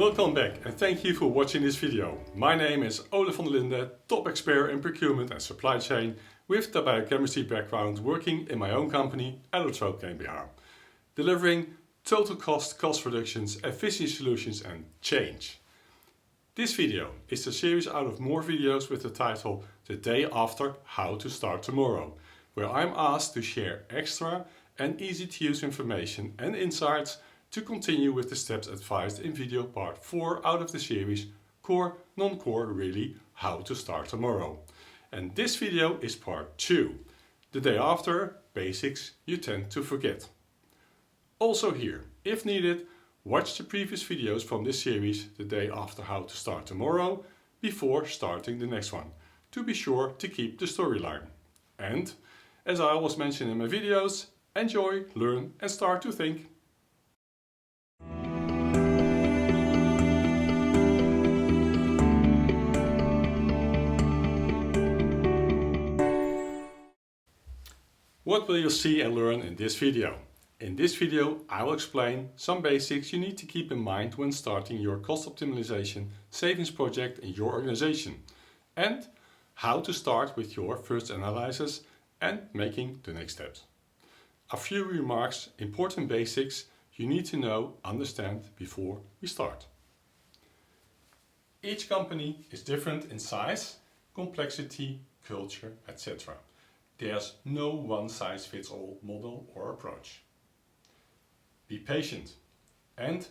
Welcome back and thank you for watching this video. My name is Olaf van Linden, top expert in procurement and supply chain with the biochemistry background, working in my own company, Allotrope GmbH, delivering total cost reductions, efficiency solutions and change. This video is a series out of more videos with the title The Day After How to Start Tomorrow, where I'm asked to share extra and easy to use information and insights to continue with the steps advised in video part 4 out of the series Core, Non-Core, Really, How to Start Tomorrow. And this video is part 2, the day after, basics you tend to forget. Also here, if needed, watch the previous videos from this series, the day after How to Start Tomorrow, before starting the next one, to be sure to keep the storyline. And, as I always mention in my videos, enjoy, learn and start to think. What will you see and learn in this video? In this video I will explain some basics you need to keep in mind when starting your cost optimization savings project in your organization, and how to start with your first analysis and making the next steps. A few remarks, important basics you need to know, understand before we start. Each company is different in size, complexity, culture, etc. There's no one-size-fits-all model or approach. Be patient and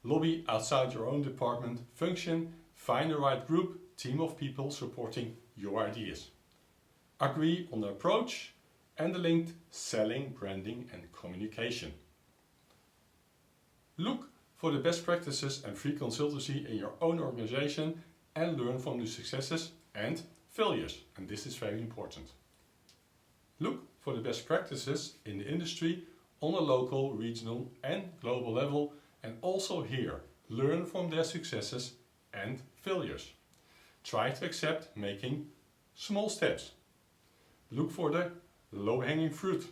lobby outside your own department, function, find the right group, team of people supporting your ideas. Agree on the approach and the linked selling, branding and communication. Look for the best practices and free consultancy in your own organization and learn from the successes and failures, and this is very important. Look for the best practices in the industry on a local, regional and global level, and also here learn from their successes and failures. Try to accept making small steps. Look for the low-hanging fruit.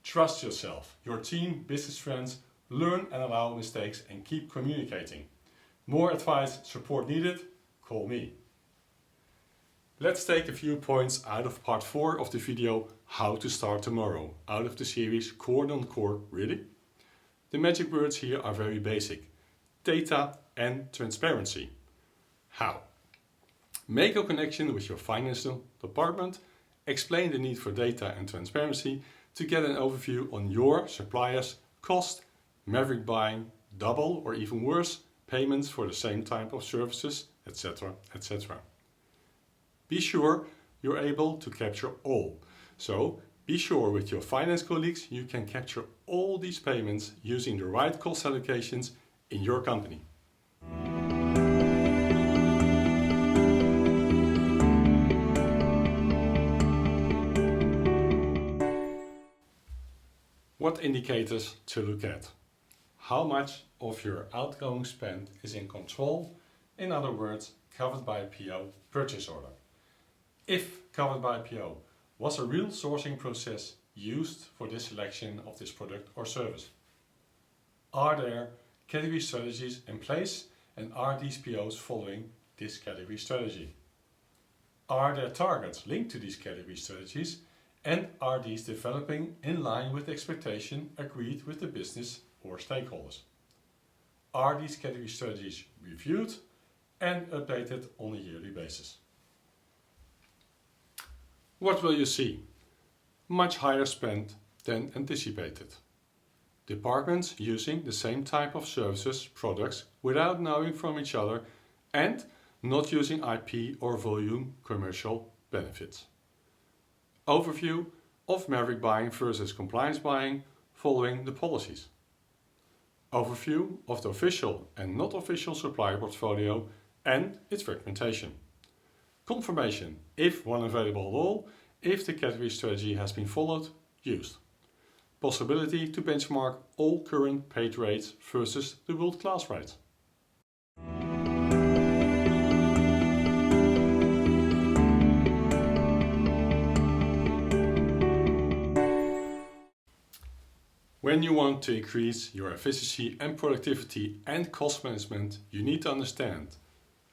Trust yourself, your team, business friends, learn and allow mistakes and keep communicating. More advice, support needed? Call me. Let's take a few points out of part 4 of the video How to Start Tomorrow, out of the series Core, Non-Core, Really? The magic words here are very basic. Data and transparency. How? Make a connection with your financial department, explain the need for data and transparency to get an overview on your suppliers' cost, maverick buying, double or even worse, payments for the same type of services, etc. etc. Be sure you're able to capture all. So be sure with your finance colleagues you can capture all these payments using the right cost allocations in your company. What indicators to look at? How much of your outgoing spend is in control, in other words, covered by a PO purchase order. If covered by a PO, was a real sourcing process used for the selection of this product or service? Are there category strategies in place, and are these POs following this category strategy? Are there targets linked to these category strategies, and are these developing in line with the expectation agreed with the business or stakeholders? Are these category strategies reviewed and updated on a yearly basis? What will you see? Much higher spend than anticipated. Departments using the same type of services, products without knowing from each other and not using IP or volume commercial benefits. Overview of maverick buying versus compliance buying following the policies. Overview of the official and not official supplier portfolio and its fragmentation. Confirmation, if one available at all, if the category strategy has been followed, used. Possibility to benchmark all current paid rates versus the world-class rates. When you want to increase your efficiency and productivity and cost management, you need to understand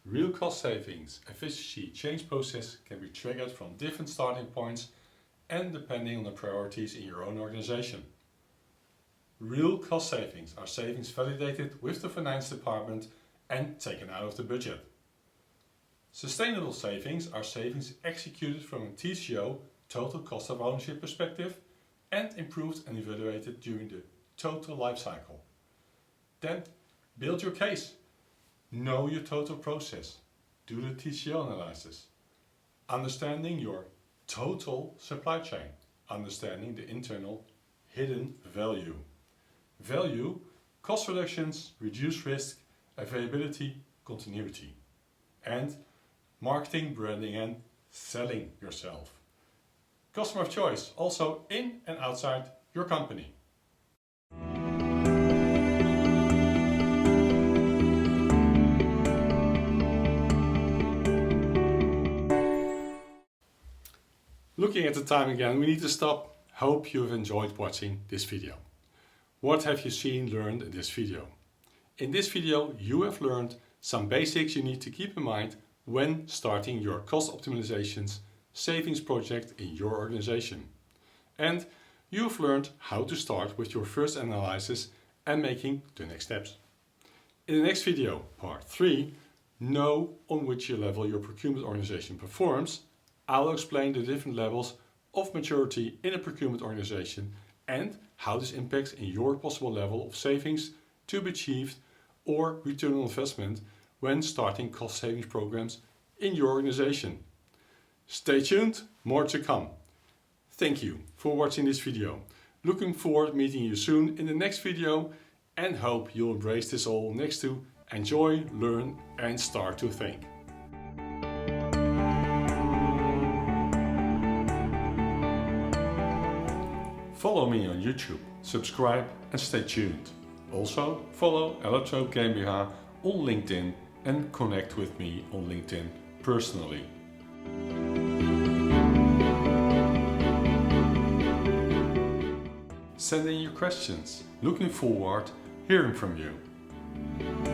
real cost savings, efficiency, change process can be triggered from different starting points and depending on the priorities in your own organization. Real cost savings are savings validated with the finance department and taken out of the budget. Sustainable savings are savings executed from a TCO, total cost of ownership perspective, and improved and evaluated during the total life cycle. Then build your case. Know your total process. Do the TCO analysis. Understanding your total supply chain. Understanding the internal hidden value. Value, cost reductions, reduced risk, availability, continuity. And marketing, branding and selling yourself. Customer of choice, also in and outside your company. Looking at the time again, we need to stop. Hope you have enjoyed watching this video. What have you seen, learned in this video? In this video you have learned some basics you need to keep in mind when starting your cost optimizations savings project in your organization. And you've learned how to start with your first analysis and making the next steps. In the next video, part 3, know on which level your procurement organization performs. I'll explain the different levels of maturity in a procurement organization and how this impacts in your possible level of savings to be achieved or return on investment when starting cost savings programs in your organization. Stay tuned, more to come. Thank you for watching this video. Looking forward to meeting you soon in the next video and hope you'll embrace this all next to enjoy, learn and start to think. Follow me on YouTube, subscribe and stay tuned. Also follow Allotrope GmbH on LinkedIn and connect with me on LinkedIn personally. Send in your questions. Looking forward hearing from you.